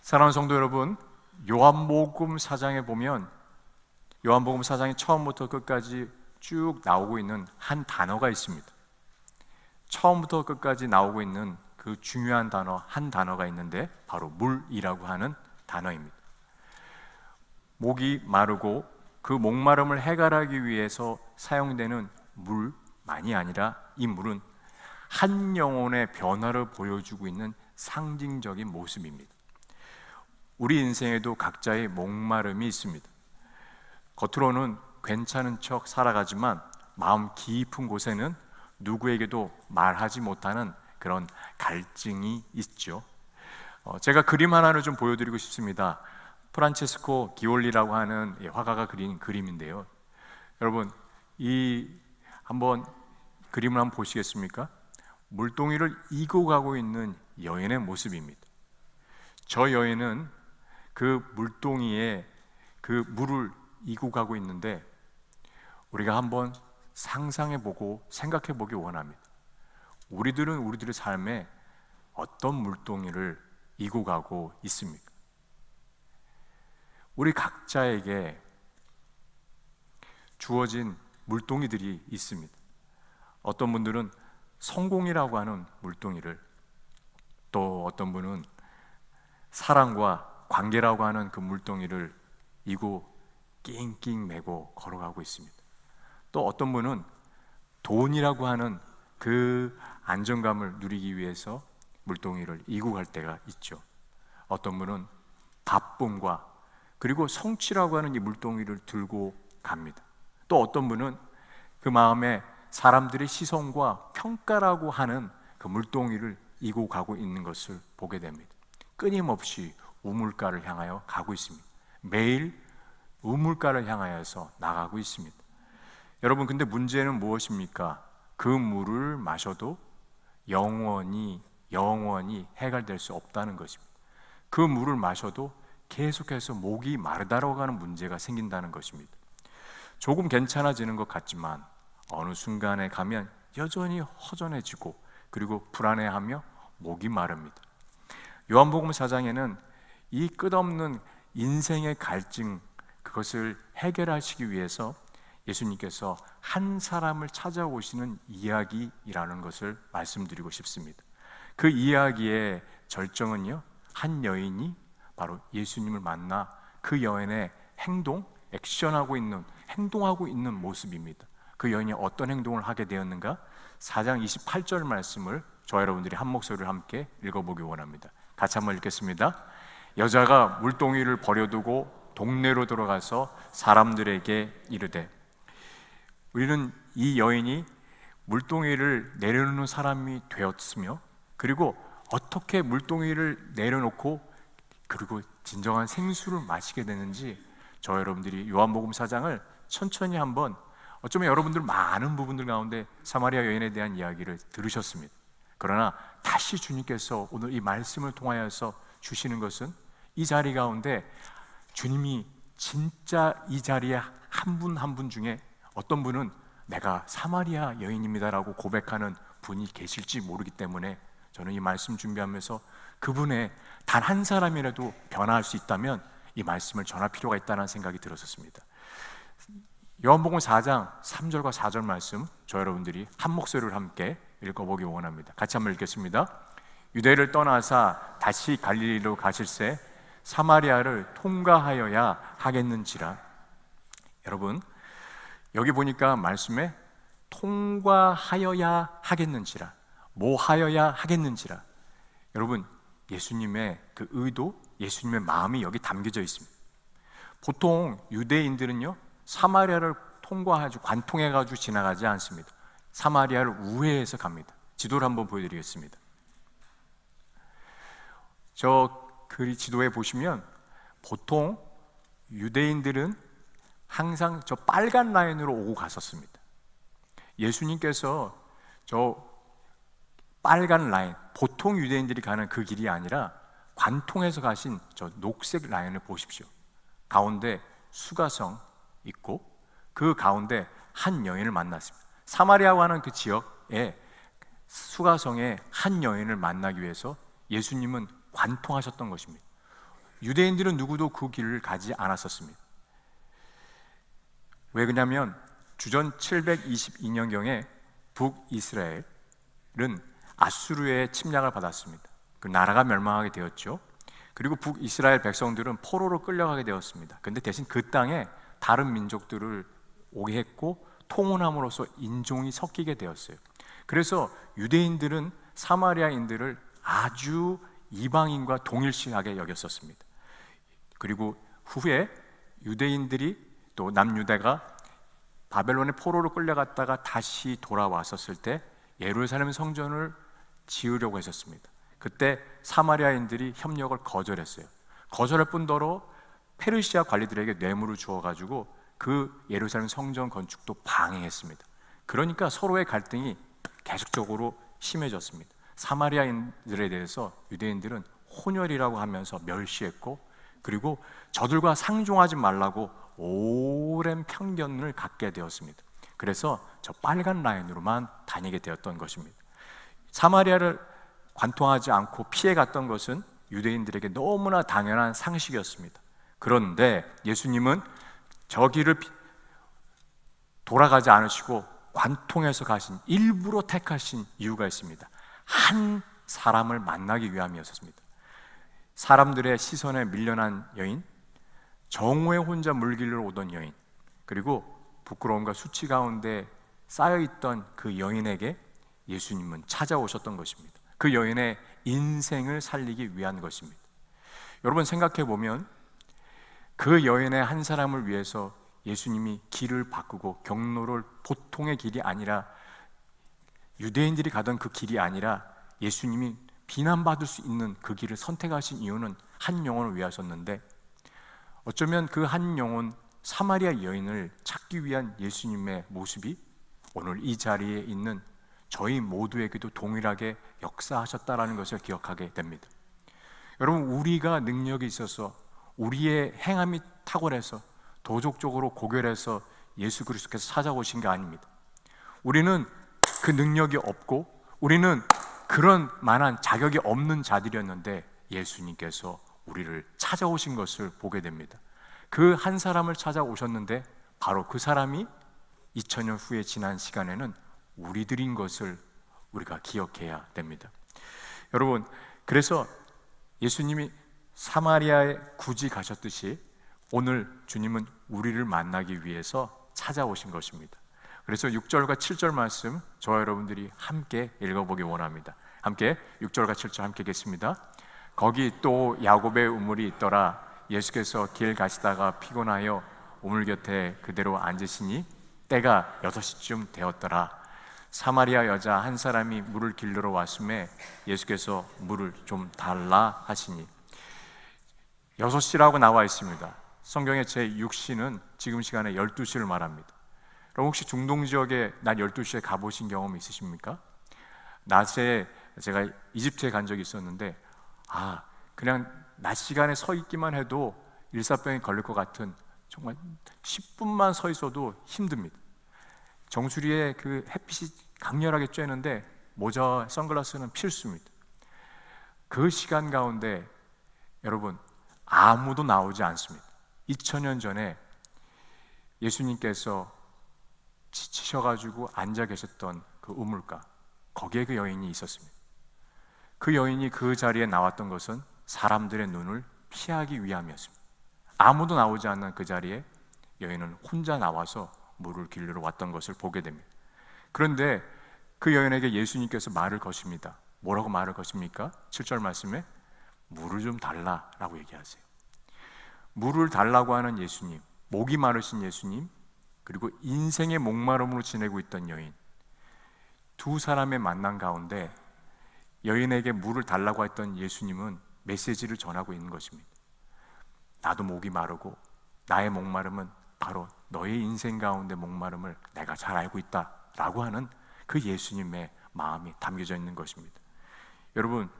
사랑하는 성도 여러분, 요한복음 4장에 보면 요한복음 4장이 처음부터 끝까지 쭉 나오고 있는 한 단어가 있습니다. 처음부터 끝까지 나오고 있는 그 중요한 단어, 한 단어가 있는데 바로 물이라고 하는 단어입니다. 목이 마르고 그 목마름을 해결하기 위해서 사용되는 물만이 아니라 이 물은 한 영혼의 변화를 보여주고 있는 상징적인 모습입니다. 우리 인생에도 각자의 목마름이 있습니다. 겉으로는 괜찮은 척 살아가지만 마음 깊은 곳에는 누구에게도 말하지 못하는 그런 갈증이 있죠. 제가 그림 하나를 좀 보여드리고 싶습니다. 프란체스코 기올리라고 하는 화가가 그린 그림인데요. 여러분, 한번 그림을 한번 보시겠습니까? 물동이를 이고 가고 있는 여인의 모습입니다. 저 여인은 그 물동이에 그 물을 이고 가고 있는데 우리가 한번 상상해보고 생각해보기 원합니다. 우리들은 우리들의 삶에 어떤 물동이를 이고 가고 있습니까? 우리 각자에게 주어진 물동이들이 있습니다. 어떤 분들은 성공이라고 하는 물동이를, 또 어떤 분은 사랑과 관계라고 하는 그 물동이를 이고 낑낑 매고 걸어가고 있습니다. 또 어떤 분은 돈이라고 하는 그 안정감을 누리기 위해서 물동이를 이고 갈 때가 있죠. 어떤 분은 바쁨과 그리고 성취라고 하는 이 물동이를 들고 갑니다. 또 어떤 분은 그 마음에 사람들의 시선과 평가라고 하는 그 물동이를 이고 가고 있는 것을 보게 됩니다. 끊임없이 우물가를 향하여 가고 있습니다. 매일 우물가를 향하여서 나가고 있습니다. 여러분, 근데 문제는 무엇입니까? 그 물을 마셔도 영원히 해결될 수 없다는 것입니다. 그 물을 마셔도 계속해서 목이 마르다라고 하는 문제가 생긴다는 것입니다. 조금 괜찮아지는 것 같지만 어느 순간에 가면 여전히 허전해지고 그리고 불안해하며 목이 마릅니다. 요한복음 4장에는 이 끝없는 인생의 갈증, 그것을 해결하시기 위해서 예수님께서 한 사람을 찾아오시는 이야기라는 것을 말씀드리고 싶습니다. 그 이야기의 절정은요, 한 여인이 바로 예수님을 만나 그 여인의 행동하고 있는 모습입니다. 그 여인이 어떤 행동을 하게 되었는가? 4장 28절 말씀을 저와 여러분들이 한 목소리를 함께 읽어보기 원합니다. 같이 한번 읽겠습니다. 여자가 물동이를 버려두고 동네로 들어가서 사람들에게 이르되, 우리는 이 여인이 물동이를 내려놓는 사람이 되었으며, 그리고 어떻게 물동이를 내려놓고 그리고 진정한 생수를 마시게 되는지 저 여러분들이 요한복음 4장을 천천히 한번, 어쩌면 여러분들 많은 부분들 가운데 사마리아 여인에 대한 이야기를 들으셨습니다. 그러나 다시 주님께서 오늘 이 말씀을 통하여서 주시는 것은 이 자리 가운데 주님이 진짜 이 자리에 한 분 한 분 중에 어떤 분은 내가 사마리아 여인입니다라고 고백하는 분이 계실지 모르기 때문에 저는 이 말씀 준비하면서 그분의 단 한 사람이라도 변화할 수 있다면 이 말씀을 전할 필요가 있다는 생각이 들었습니다. 요한복음 4장 3절과 4절 말씀 저 여러분들이 한 목소리를 함께 읽어보기 원합니다. 같이 한번 읽겠습니다. 유대를 떠나사 다시 갈릴리로 가실새 사마리아를 통과하여야 하겠는지라. 여러분, 여기 보니까 말씀에 통과하여야 하겠는지라, 뭐 하여야 하겠는지라. 여러분, 예수님의 그 의도, 예수님의 마음이 여기 담겨져 있습니다. 보통 유대인들은요, 사마리아를 통과하고 관통해가지고 지나가지 않습니다. 사마리아를 우회해서 갑니다. 지도를 한번 보여드리겠습니다. 저 지도에 보시면 보통 유대인들은 항상 저 빨간 라인으로 오고 갔었습니다. 예수님께서 저 빨간 라인, 보통 유대인들이 가는 그 길이 아니라 관통해서 가신 저 녹색 라인을 보십시오. 가운데 수가성 있고 그 가운데 한 여인을 만났습니다. 사마리아와 하는 그 지역에 수가성의 한 여인을 만나기 위해서 예수님은 관통하셨던 것입니다. 유대인들은 누구도 그 길을 가지 않았었습니다. 왜 그러냐면 주전 722년경에 북이스라엘은 아수르의 침략을 받았습니다. 그 나라가 멸망하게 되었죠. 그리고 북이스라엘 백성들은 포로로 끌려가게 되었습니다. 그런데 대신 그 땅에 다른 민족들을 오게 했고 통혼함으로써 인종이 섞이게 되었어요. 그래서 유대인들은 사마리아인들을 아주 이방인과 동일시하게 여겼었습니다. 그리고 후에 유대인들이 또 남유다가 바벨론의 포로로 끌려갔다가 다시 돌아왔었을 때 예루살렘 성전을 지으려고 했었습니다. 그때 사마리아인들이 협력을 거절했어요. 거절할 뿐더러 페르시아 관리들에게 뇌물을 주어가지고 그 예루살렘 성전 건축도 방해했습니다. 그러니까 서로의 갈등이 계속적으로 심해졌습니다. 사마리아인들에 대해서 유대인들은 혼혈이라고 하면서 멸시했고, 그리고 저들과 상종하지 말라고 오랜 편견을 갖게 되었습니다. 그래서 저 빨간 라인으로만 다니게 되었던 것입니다. 사마리아를 관통하지 않고 피해갔던 것은 유대인들에게 너무나 당연한 상식이었습니다. 그런데 예수님은 저 길을 돌아가지 않으시고 관통해서 가신, 일부러 택하신 이유가 있습니다. 한 사람을 만나기 위함이었습니다. 사람들의 시선에 밀려난 여인, 정오에 혼자 물길로 오던 여인, 그리고 부끄러움과 수치 가운데 쌓여있던 그 여인에게 예수님은 찾아오셨던 것입니다. 그 여인의 인생을 살리기 위한 것입니다. 여러분 생각해 보면 그 여인의 한 사람을 위해서 예수님이 길을 바꾸고 경로를 보통의 길이 아니라 유대인들이 가던 그 길이 아니라 예수님이 비난받을 수 있는 그 길을 선택하신 이유는 한 영혼을 위하셨는데, 어쩌면 그 한 영혼 사마리아 여인을 찾기 위한 예수님의 모습이 오늘 이 자리에 있는 저희 모두에게도 동일하게 역사하셨다라는 것을 기억하게 됩니다. 여러분, 우리가 능력이 있어서 우리의 행함이 탁월해서 도덕적으로 고결해서 예수 그리스도께서 찾아오신 게 아닙니다. 우리는 그 능력이 없고 우리는 그런 만한 자격이 없는 자들이었는데 예수님께서 우리를 찾아오신 것을 보게 됩니다. 그 한 사람을 찾아오셨는데 바로 그 사람이 2000년 후에 지난 시간에는 우리들인 것을 우리가 기억해야 됩니다. 여러분, 그래서 예수님이 사마리아에 굳이 가셨듯이 오늘 주님은 우리를 만나기 위해서 찾아오신 것입니다. 그래서 6절과 7절 말씀 저와 여러분들이 함께 읽어보기 원합니다. 함께 6절과 7절 함께 읽겠습니다. 거기 또 야곱의 우물이 있더라. 예수께서 길 가시다가 피곤하여 우물 곁에 그대로 앉으시니 때가 6시쯤 되었더라. 사마리아 여자 한 사람이 물을 길르러 왔음에 예수께서 물을 좀 달라 하시니, 6시라고 나와 있습니다. 성경의 제6시는 지금 시간에 12시를 말합니다. 그럼 혹시 중동 지역에 낮 12시에 가보신 경험 있으십니까? 낮에 제가 이집트에 간 적이 있었는데 그냥 낮 시간에 서 있기만 해도 일사병이 걸릴 것 같은, 정말 10분만 서 있어도 힘듭니다. 정수리에 그 햇빛이 강렬하게 쬐는데 모자와 선글라스는 필수입니다. 그 시간 가운데 여러분 아무도 나오지 않습니다. 2000년 전에 예수님께서 지치셔가지고 앉아 계셨던 그 우물가, 거기에 그 여인이 있었습니다. 그 여인이 그 자리에 나왔던 것은 사람들의 눈을 피하기 위함이었습니다. 아무도 나오지 않는 그 자리에 여인은 혼자 나와서 물을 길르러 왔던 것을 보게 됩니다. 그런데 그 여인에게 예수님께서 말을 거십니다. 뭐라고 말을 거십니까? 7절 말씀에 물을 좀 달라라고 얘기하세요. 물을 달라고 하는 예수님, 목이 마르신 예수님, 그리고 인생의 목마름으로 지내고 있던 여인, 두 사람의 만남 가운데 여인에게 물을 달라고 했던 예수님은 메시지를 전하고 있는 것입니다. 나도 목이 마르고 나의 목마름은 바로 너의 인생 가운데 목마름을 내가 잘 알고 있다라고 하는 그 예수님의 마음이 담겨져 있는 것입니다. 여러분,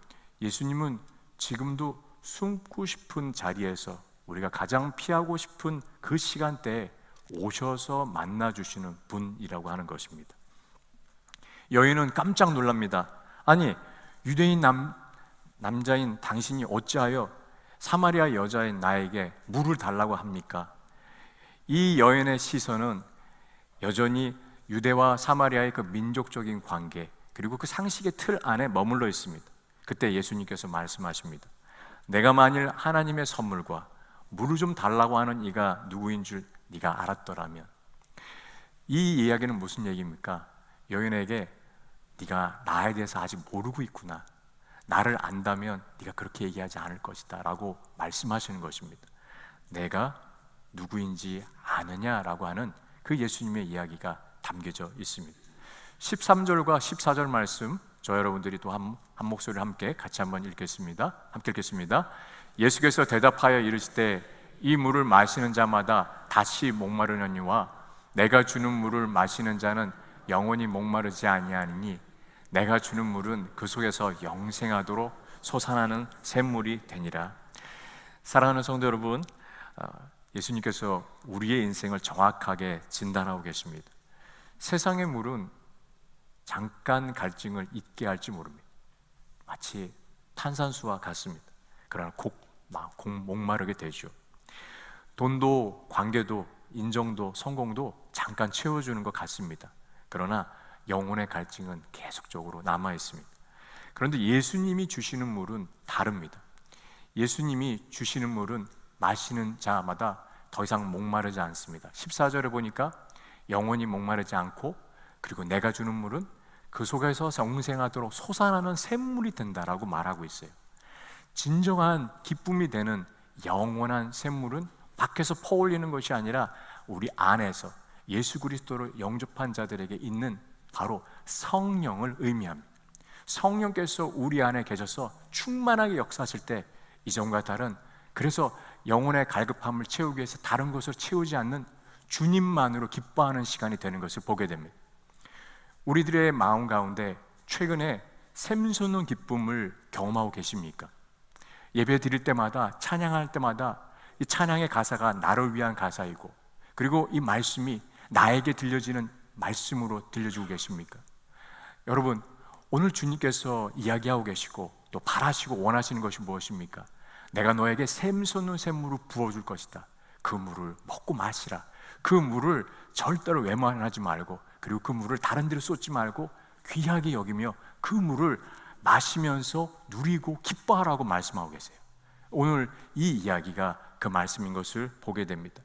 예수님은 지금도 숨고 싶은 자리에서 우리가 가장 피하고 싶은 그 시간대에 오셔서 만나주시는 분이라고 하는 것입니다. 여인은 깜짝 놀랍니다. 아니, 유대인 남자인 당신이 어찌하여 사마리아 여자인 나에게 물을 달라고 합니까? 이 여인의 시선은 여전히 유대와 사마리아의 그 민족적인 관계, 그리고 그 상식의 틀 안에 머물러 있습니다. 그때 예수님께서 말씀하십니다. 내가 만일 하나님의 선물과 물을 좀 달라고 하는 이가 누구인 줄 네가 알았더라면. 이 이야기는 무슨 얘기입니까? 여인에게 네가 나에 대해서 아직 모르고 있구나, 나를 안다면 네가 그렇게 얘기하지 않을 것이다 라고 말씀하시는 것입니다. 내가 누구인지 아느냐라고 하는 그 예수님의 이야기가 담겨져 있습니다. 13절과 14절 말씀, 저 여러분들이 또 한 목소리를 함께 같이 한번 읽겠습니다. 함께 읽겠습니다. 예수께서 대답하여 이르시되 이 물을 마시는 자마다 다시 목마르느니와 내가 주는 물을 마시는 자는 영원히 목마르지 아니하니니 내가 주는 물은 그 속에서 영생하도록 솟아나는 샘물이 되니라. 사랑하는 성도 여러분, 예수님께서 우리의 인생을 정확하게 진단하고 계십니다. 세상의 물은 잠깐 갈증을 잊게 할지 모릅니다. 마치 탄산수와 같습니다. 그러나 목마르게 되죠. 돈도 관계도 인정도 성공도 잠깐 채워주는 것 같습니다. 그러나 영혼의 갈증은 계속적으로 남아 있습니다. 그런데 예수님이 주시는 물은 다릅니다. 예수님이 주시는 물은 마시는 자마다 더 이상 목마르지 않습니다. 14절에 보니까 영원히 목마르지 않고, 그리고 내가 주는 물은 그 속에서 영생하도록 솟아나는 샘물이 된다라고 말하고 있어요. 진정한 기쁨이 되는 영원한 샘물은 밖에서 퍼올리는 것이 아니라 우리 안에서 예수 그리스도를 영접한 자들에게 있는 바로 성령을 의미합니다. 성령께서 우리 안에 계셔서 충만하게 역사하실 때 이전과 다른, 그래서 영혼의 갈급함을 채우기 위해서 다른 것을 채우지 않는 주님만으로 기뻐하는 시간이 되는 것을 보게 됩니다. 우리들의 마음 가운데 최근에 샘솟는 기쁨을 경험하고 계십니까? 예배 드릴 때마다, 찬양할 때마다 이 찬양의 가사가 나를 위한 가사이고, 그리고 이 말씀이 나에게 들려지는 말씀으로 들려주고 계십니까? 여러분, 오늘 주님께서 이야기하고 계시고 또 바라시고 원하시는 것이 무엇입니까? 내가 너에게 샘솟는 샘물을 부어줄 것이다. 그 물을 먹고 마시라. 그 물을 절대로 외면하지 말고, 그리고 그 물을 다른 데로 쏟지 말고 귀하게 여기며 그 물을 마시면서 누리고 기뻐하라고 말씀하고 계세요. 오늘 이 이야기가 그 말씀인 것을 보게 됩니다.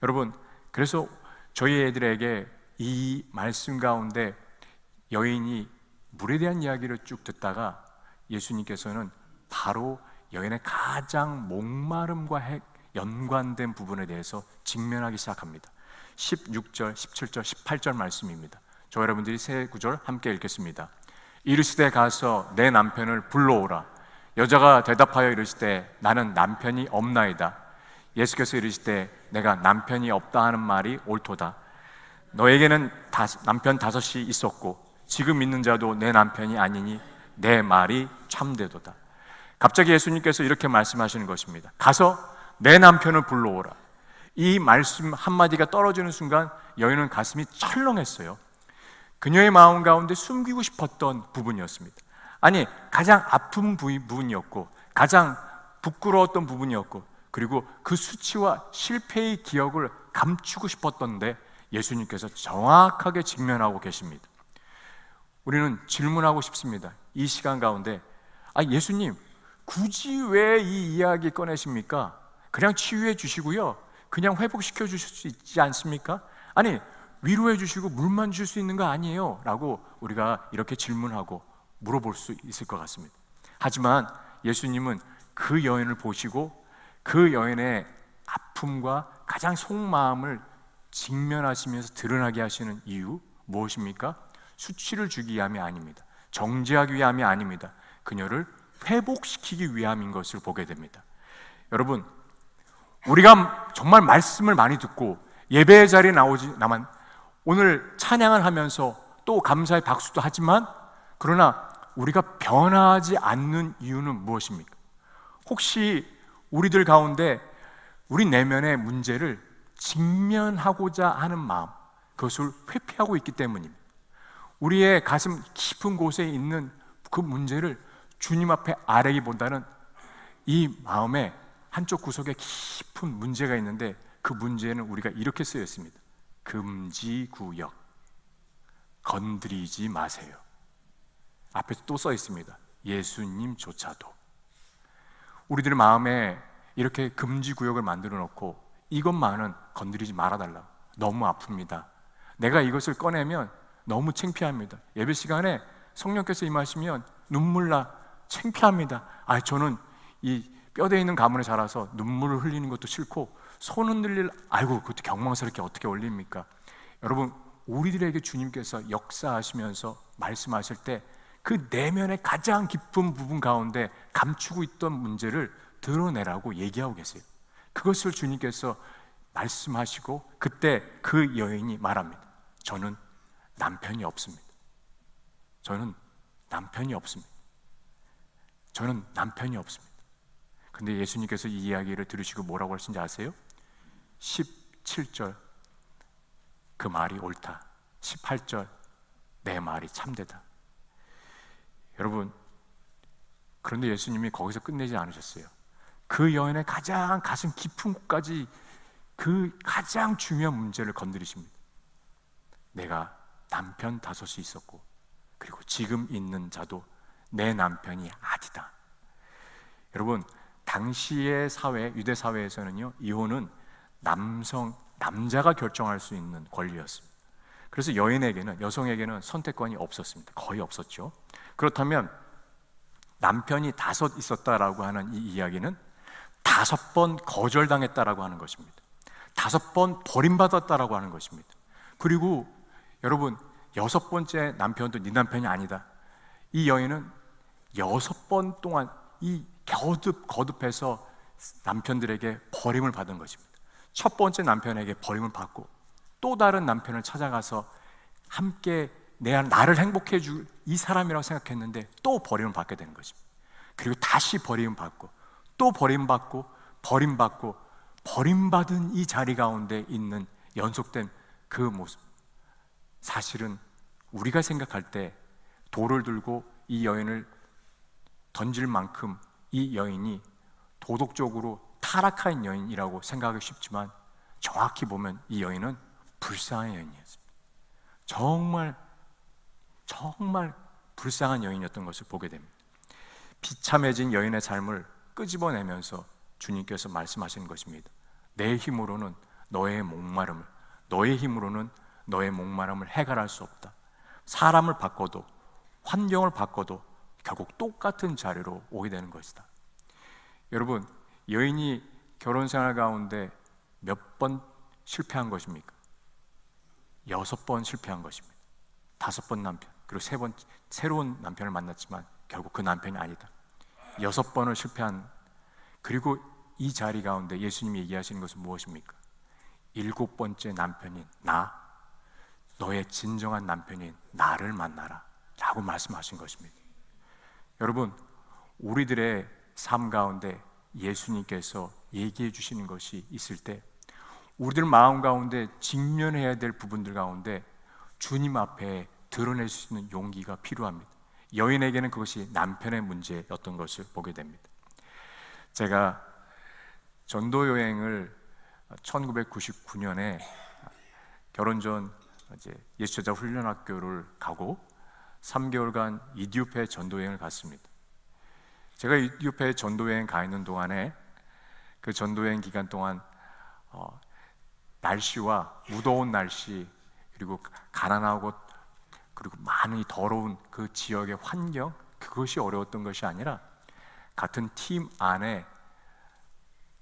여러분, 그래서 저희 애들에게 이 말씀 가운데 여인이 물에 대한 이야기를 쭉 듣다가 예수님께서는 바로 여인의 가장 목마름과 연관된 부분에 대해서 직면하기 시작합니다. 16절, 17절, 18절 말씀입니다. 저 여러분들이 세 구절 함께 읽겠습니다. 이르시되 가서 내 남편을 불러오라. 여자가 대답하여 이르시되 나는 남편이 없나이다. 예수께서 이르시되 내가 남편이 없다 하는 말이 옳도다. 너에게는 남편 5이 있었고 지금 있는 자도 내 남편이 아니니 내 말이 참되도다. 갑자기 예수님께서 이렇게 말씀하시는 것입니다. 가서 내 남편을 불러오라. 이 말씀 한마디가 떨어지는 순간 여인은 가슴이 철렁했어요. 그녀의 마음 가운데 숨기고 싶었던 부분이었습니다. 아니, 가장 아픈 부분이었고, 가장 부끄러웠던 부분이었고, 그리고 그 수치와 실패의 기억을 감추고 싶었던데 예수님께서 정확하게 직면하고 계십니다. 우리는 질문하고 싶습니다. 이 시간 가운데, 예수님, 굳이 왜 이 이야기 꺼내십니까? 그냥 치유해 주시고요, 그냥 회복시켜 주실 수 있지 않습니까? 아니, 위로해 주시고 물만 주실 수 있는 거 아니에요? 라고 우리가 이렇게 질문하고 물어볼 수 있을 것 같습니다. 하지만 예수님은 그 여인을 보시고 그 여인의 아픔과 가장 속마음을 직면하시면서 드러나게 하시는 이유 무엇입니까? 수치를 주기 위함이 아닙니다. 정죄하기 위함이 아닙니다. 그녀를 회복시키기 위함인 것을 보게 됩니다. 여러분, 우리가 정말 말씀을 많이 듣고 예배의 자리에 나만 오늘 찬양을 하면서 또 감사의 박수도 하지만, 그러나 우리가 변하지 않는 이유는 무엇입니까? 혹시 우리들 가운데 우리 내면의 문제를 직면하고자 하는 마음, 그것을 회피하고 있기 때문입니다. 우리의 가슴 깊은 곳에 있는 그 문제를 주님 앞에 아뢰기보다는 이 마음에 한쪽 구석에 깊은 문제가 있는데 그 문제는 우리가 이렇게 쓰여 있습니다. 금지구역, 건드리지 마세요. 앞에 또 써 있습니다. 예수님조차도. 우리들의 마음에 이렇게 금지구역을 만들어 놓고 이것만은 건드리지 말아달라. 너무 아픕니다. 내가 이것을 꺼내면 너무 창피합니다. 예배 시간에 성령께서 임하시면 눈물 나 창피합니다. 저는 이 뼈대에 있는 가문에 자라서 눈물을 흘리는 것도 싫고 손 흔들릴 그것도 경망스럽게 어떻게 올립니까? 여러분, 우리들에게 주님께서 역사하시면서 말씀하실 때 그 내면의 가장 깊은 부분 가운데 감추고 있던 문제를 드러내라고 얘기하고 계세요. 그것을 주님께서 말씀하시고 그때 그 여인이 말합니다. 저는 남편이 없습니다. 저는 남편이 없습니다. 저는 남편이 없습니다. 근데 예수님께서 이 이야기를 들으시고 뭐라고 하신지 아세요? 17절 그 말이 옳다. 18절 내 말이 참되다. 여러분, 그런데 예수님이 거기서 끝내지 않으셨어요. 그 여인의 가장 가슴 깊은 곳까지 그 가장 중요한 문제를 건드리십니다. 내가 남편 5이 있었고 그리고 지금 있는 자도 내 남편이 아니다. 여러분, 당시의 사회, 유대 사회에서는요, 이혼은 남자가 결정할 수 있는 권리였습니다. 그래서 여성에게는 선택권이 없었습니다. 거의 없었죠. 그렇다면 남편이 5 있었다라고 하는 이 이야기는 5번 거절당했다라고 하는 것입니다. 5번 버림받았다라고 하는 것입니다. 그리고 여러분, 6번째 남편도 네 남편이 아니다. 이 여인은 6번 동안 이 거듭해서 남편들에게 버림을 받은 것입니다. 첫 번째 남편에게 버림을 받고 또 다른 남편을 찾아가서 함께 나를 행복해 줄 이 사람이라고 생각했는데 또 버림을 받게 되는 것입니다. 그리고 다시 버림을 받고 또 버림받고 버림받고 버림받은 이 자리 가운데 있는 연속된 그 모습, 사실은 우리가 생각할 때 돌을 들고 이 여인을 던질 만큼 이 여인이 도덕적으로 타락한 여인이라고 생각하기 쉽지만 정확히 보면 이 여인은 불쌍한 여인이었습니다. 정말 불쌍한 여인이었던 것을 보게 됩니다. 비참해진 여인의 삶을 끄집어내면서 주님께서 말씀하시는 것입니다. 내 힘으로는 너의 목마름을 해결할 수 없다. 사람을 바꿔도 환경을 바꿔도 결국 똑같은 자리로 오게 되는 것이다. 여러분, 여인이 결혼 생활 가운데 몇 번 실패한 것입니까? 6번 실패한 것입니다. 5번 남편, 그리고 3번 새로운 남편을 만났지만 결국 그 남편이 아니다. 6번을 실패한, 그리고 이 자리 가운데 예수님이 얘기하시는 것은 무엇입니까? 7번째 남편인 너의 진정한 남편인 나를 만나라 라고 말씀하신 것입니다. 여러분, 우리들의 삶 가운데 예수님께서 얘기해 주시는 것이 있을 때 우리들 마음 가운데 직면해야 될 부분들 가운데 주님 앞에 드러낼 수 있는 용기가 필요합니다. 여인에게는 그것이 남편의 문제였던 것을 보게 됩니다. 제가 전도 여행을 1999년에 결혼 전 예수제자 훈련학교를 가고 3개월간 이디오피아에 전도 여행을 갔습니다. 제가 이디오피아에 전도 여행 가 있는 동안에 그 전도 여행 기간 동안 날씨와 무더운 날씨, 그리고 가난하고 그리고 많이 더러운 그 지역의 환경, 그것이 어려웠던 것이 아니라 같은 팀 안에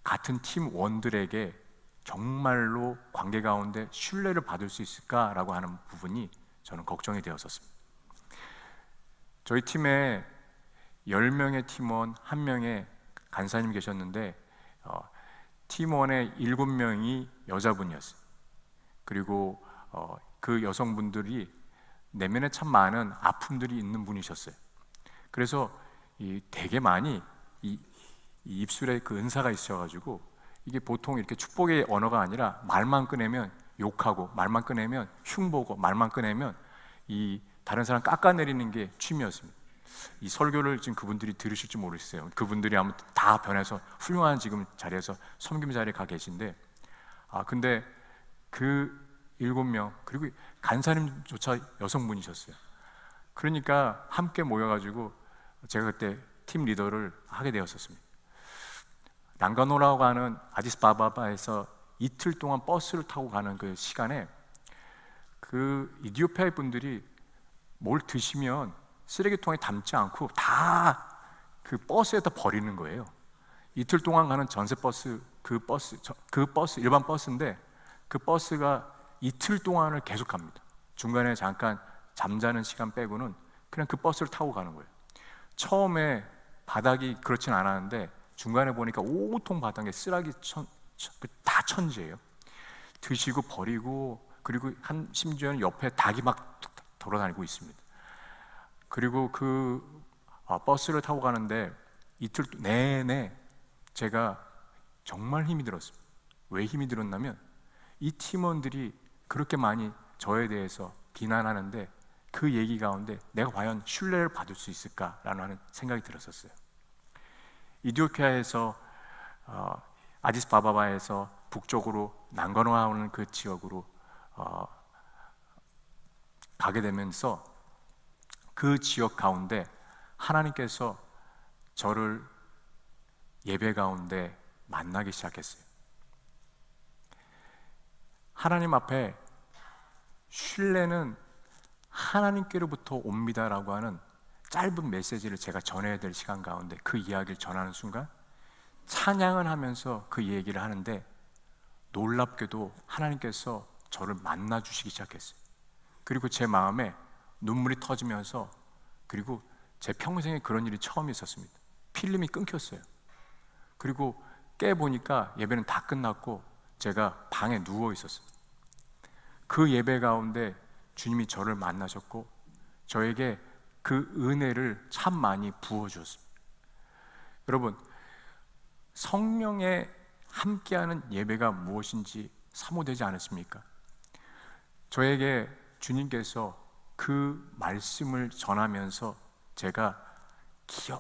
같은 팀원들에게 정말로 관계 가운데 신뢰를 받을 수 있을까라고 하는 부분이 저는 걱정이 되었었습니다. 저희 팀에 10명의 팀원 1명의 간사님이 계셨는데 팀원의 7명이 여자분이었어요. 그리고 그 여성분들이 내면에 참 많은 아픔들이 있는 분이셨어요. 그래서 되게 많이 이 입술에 그 은사가 있어가지고 이게 보통 이렇게 축복의 언어가 아니라 말만 꺼내면 욕하고 말만 꺼내면 흉보고 말만 꺼내면 이 다른 사람 깎아내리는 게 취미였습니다. 이 설교를 지금 그분들이 들으실지 모르겠어요. 그분들이 아무튼 다 변해서 훌륭한 지금 자리에서 섬김 자리에 가 계신데, 근데 그 7명, 그리고 간사님조차 여성분이셨어요. 그러니까 함께 모여가지고 제가 그때 팀 리더를 하게 되었었습니다. 랑가노라고 하는 아디스바바바에서 이틀 동안 버스를 타고 가는 그 시간에 그 이디오피아 분들이 뭘 드시면 쓰레기통에 담지 않고 다 그 버스에다 버리는 거예요. 이틀 동안 가는 전세 버스, 그 버스 일반 버스인데 그 버스가 이틀 동안을 계속 갑니다. 중간에 잠깐 잠자는 시간 빼고는 그냥 그 버스를 타고 가는 거예요. 처음에 바닥이 그렇진 않았는데 중간에 보니까 온통 바닥에 쓰레기 다 천지예요. 드시고 버리고, 그리고 심지어는 옆에 닭이 막 돌아다니고 있습니다. 그리고 그 버스를 타고 가는데 이틀 내내 제가 정말 힘이 들었습니다. 왜 힘이 들었냐면 이 팀원들이 그렇게 많이 저에 대해서 비난하는데 그 얘기 가운데 내가 과연 신뢰를 받을 수 있을까라는 생각이 들었었어요. 이디오피아에서 아디스바바바에서 북쪽으로 난가노아오는 그 지역으로 가게 되면서 그 지역 가운데 하나님께서 저를 예배 가운데 만나기 시작했어요. 하나님 앞에 신뢰는 하나님께로부터 옵니다라고 하는 짧은 메시지를 제가 전해야 될 시간 가운데 그 이야기를 전하는 순간 찬양을 하면서 그 얘기를 하는데 놀랍게도 하나님께서 저를 만나 주시기 시작했어요. 그리고 제 마음에 눈물이 터지면서, 그리고 제 평생에 그런 일이 처음 있었습니다. 필름이 끊겼어요. 그리고 깨보니까 예배는 다 끝났고 제가 방에 누워 있었어요. 그 예배 가운데 주님이 저를 만나셨고 저에게 그 은혜를 참 많이 부어주었습니다. 여러분, 성령의 함께하는 예배가 무엇인지 사모되지 않으십니까? 저에게 주님께서 그 말씀을 전하면서 제가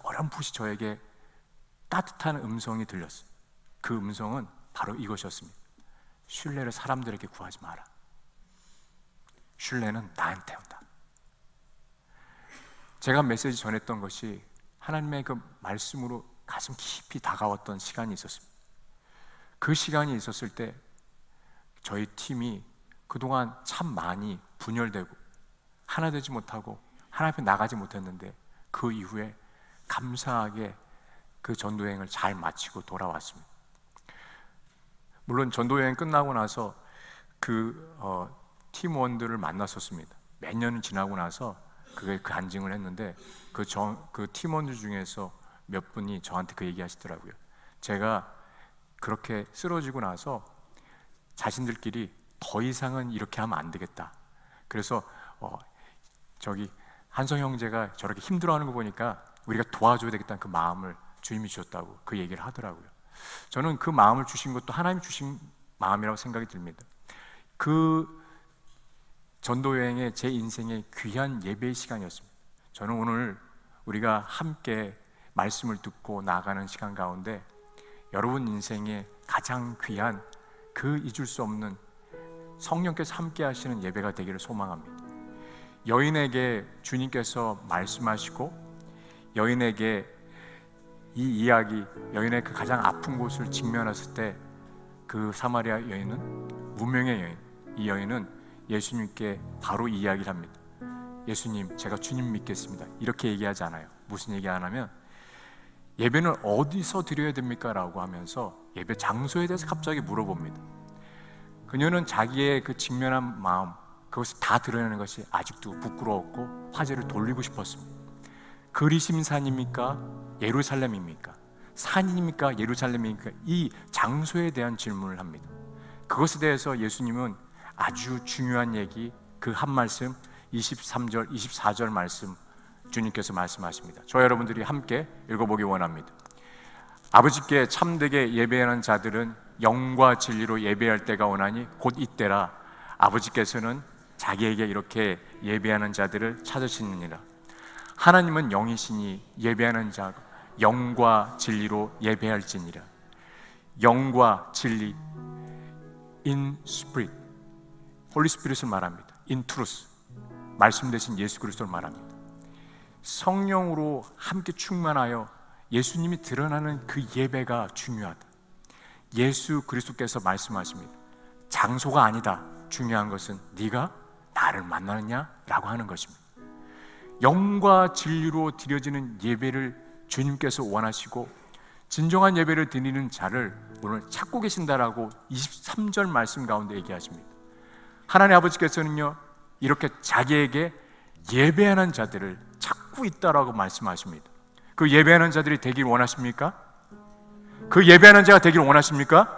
어렴풋이 저에게 따뜻한 음성이 들렸어요. 그 음성은 바로 이것이었습니다. 신뢰를 사람들에게 구하지 마라. 신뢰는 나한테 온다. 제가 메시지 전했던 것이 하나님의 그 말씀으로 가슴 깊이 다가왔던 시간이 있었습니다. 그 시간이 있었을 때 저희 팀이 그동안 참 많이 분열되고 하나 되지 못하고 하나님 앞에 나가지 못했는데 그 이후에 감사하게 그 전도여행을 잘 마치고 돌아왔습니다. 물론 전도여행 끝나고 나서 그 팀원들을 만났었습니다. 몇 년이 지나고 나서 그 간증을 했는데 그 팀원들 중에서 몇 분이 저한테 그 얘기 하시더라고요. 제가 그렇게 쓰러지고 나서 자신들끼리 더 이상은 이렇게 하면 안 되겠다. 그래서 저기 한성 형제가 저렇게 힘들어하는 거 보니까 우리가 도와줘야 되겠다는 그 마음을 주님이 주셨다고 그 얘기를 하더라고요. 저는 그 마음을 주신 것도 하나님 주신 마음이라고 생각이 듭니다. 그 전도여행의 제 인생의 귀한 예배의 시간이었습니다. 저는 오늘 우리가 함께 말씀을 듣고 나아가는 시간 가운데 여러분 인생의 가장 귀한 그 잊을 수 없는 성령께서 함께 하시는 예배가 되기를 소망합니다. 여인에게 주님께서 말씀하시고 여인에게 이 이야기, 여인의 그 가장 아픈 곳을 직면했을 때 그 사마리아 여인은 무명의 여인, 이 여인은 예수님께 바로 이야기를 합니다. 예수님, 제가 주님 믿겠습니다. 이렇게 얘기하지 않아요. 무슨 얘기 안 하면 예배는 어디서 드려야 됩니까? 라고 하면서 예배 장소에 대해서 갑자기 물어봅니다. 그녀는 자기의 그 직면한 마음, 그것을 다 드러내는 것이 아직도 부끄러웠고 화제를 돌리고 싶었습니다. 그리심산입니까? 예루살렘입니까? 산입니까? 예루살렘입니까? 이 장소에 대한 질문을 합니다. 그것에 대해서 예수님은 아주 중요한 얘기, 그 한 말씀 23절, 24절 말씀 주님께서 말씀하십니다. 저 여러분들이 함께 읽어보기 원합니다. 아버지께 참되게 예배하는 자들은 영과 진리로 예배할 때가 오나니 곧 이때라. 아버지께서는 자기에게 이렇게 예배하는 자들을 찾으시느니라. 하나님은 영이시니 예배하는 자가 영과 진리로 예배할지니라. 영과 진리, in spirit, 홀리 스피릿을 말합니다. in truth, 말씀 되신 예수 그리스도를 말합니다. 성령으로 함께 충만하여 예수님이 드러나는 그 예배가 중요하다. 예수 그리스도께서 말씀하십니다. 장소가 아니다. 중요한 것은 네가 나를 만나느냐라고 하는 것입니다. 영과 진리로 드려지는 예배를 주님께서 원하시고 진정한 예배를 드리는 자를 오늘 찾고 계신다라고 23절 말씀 가운데 얘기하십니다. 하나님 아버지께서는요, 이렇게 자기에게 예배하는 자들을 찾고 있다라고 말씀하십니다. 그 예배하는 자들이 되길 원하십니까? 그 예배하는 자가 되길 원하십니까?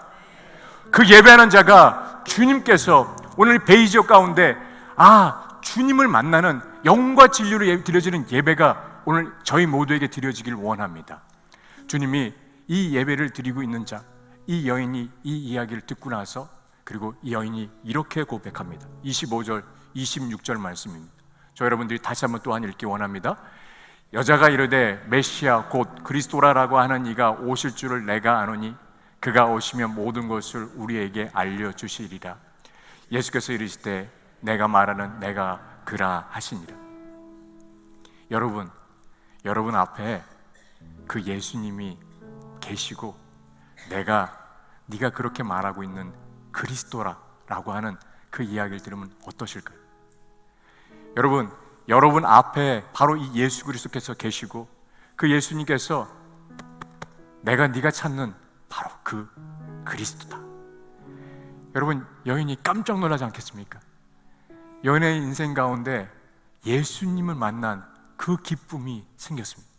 그 예배하는 자가 주님께서 오늘 베이지어 가운데 주님을 만나는 영과 진리로 드려지는 예배가 오늘 저희 모두에게 드려지길 원합니다. 주님이 이 예배를 드리고 있는 자, 이 여인이 이 이야기를 듣고 나서 그리고 이 여인이 이렇게 고백합니다. 25절, 26절 말씀입니다. 저 여러분들이 다시 한번 또한 읽기 원합니다. 여자가 이르되 메시아 곧 그리스도라라고 하는 이가 오실 줄을 내가 아노니 그가 오시면 모든 것을 우리에게 알려주시리라. 예수께서 이르시되 내가 말하는 내가 그라 하시니라. 여러분 앞에 그 예수님이 계시고 네가 그렇게 말하고 있는 그리스도라라고 하는 그 이야기를 들으면 어떠실까요? 여러분 앞에 바로 이 예수 그리스도께서 계시고 그 예수님께서 네가 찾는 바로 그 그리스도다. 여러분, 여인이 깜짝 놀라지 않겠습니까? 여인의 인생 가운데 예수님을 만난 그 기쁨이 생겼습니다.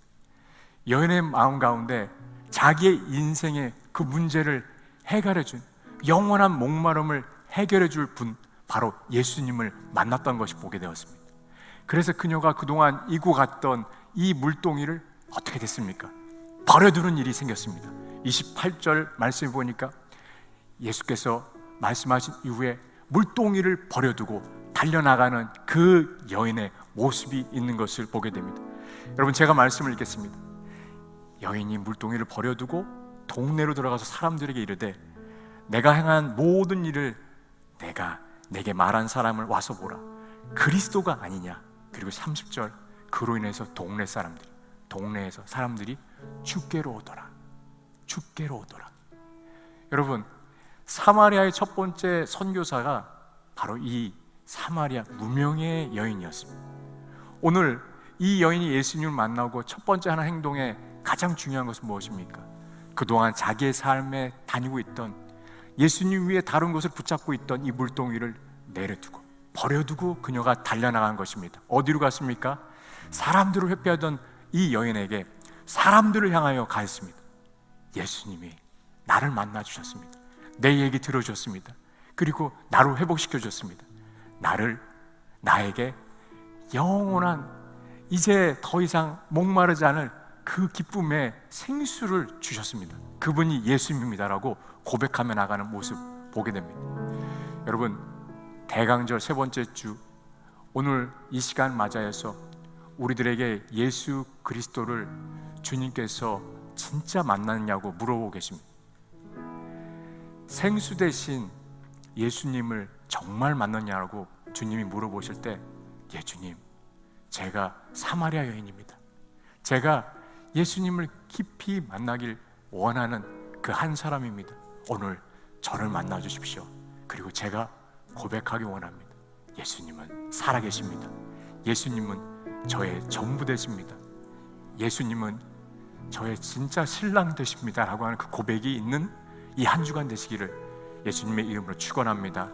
여인의 마음 가운데 자기의 인생의 그 문제를 해결해준, 영원한 목마름을 해결해줄 분, 바로 예수님을 만났던 것이 보게 되었습니다. 그래서 그녀가 그동안 이고 갔던 이 물동이를 어떻게 됐습니까? 버려두는 일이 생겼습니다. 28절 말씀을 보니까 예수께서 말씀하신 이후에 물동이를 버려두고 달려나가는 그 여인의 모습이 있는 것을 보게 됩니다. 여러분, 제가 말씀을 읽겠습니다. 여인이 물동이를 버려두고 동네로 들어가서 사람들에게 이르되 내가 행한 모든 일을 내게 말한 사람을 와서 보라. 그리스도가 아니냐. 그리고 30절, 그로 인해서 동네에서 사람들이 주께로 오더라. 여러분, 사마리아의 첫 번째 선교사가 바로 이 사마리아 무명의 여인이었습니다. 오늘 이 여인이 예수님을 만나고 첫 번째 하는 행동에 가장 중요한 것은 무엇입니까? 그동안 자기의 삶에 다니고 있던, 예수님 위에 다른 것을 붙잡고 있던 이 물동이를 내려두고 버려두고 그녀가 달려나간 것입니다. 어디로 갔습니까? 사람들을 회피하던 이 여인에게 사람들을 향하여 가했습니다. 예수님이 나를 만나 주셨습니다. 내 얘기 들어줬습니다. 그리고 나를 회복시켜 줬습니다. 나에게 영원한, 이제 더 이상 목마르지 않을 그 기쁨의 생수를 주셨습니다. 그분이 예수님입니다라고 고백하며 나가는 모습 보게 됩니다. 여러분, 대강절 세 번째 주, 오늘 이 시간 맞이해서 우리들에게 예수 그리스도를 주님께서 진짜 만났냐고 물어보고 계십니다. 생수 대신 예수님을 정말 만났냐고 주님이 물어보실 때, 예 주님, 제가 사마리아 여인입니다. 제가 예수님을 깊이 만나길 원하는 그 한 사람입니다. 오늘 저를 만나 주십시오. 그리고 제가 고백하기 원합니다. 예수님은 살아계십니다. 예수님은 저의 전부 되십니다. 예수님은 저의 진짜 신랑 되십니다 라고 하는 그 고백이 있는 이 한 주간 되시기를 예수님의 이름으로 축원합니다.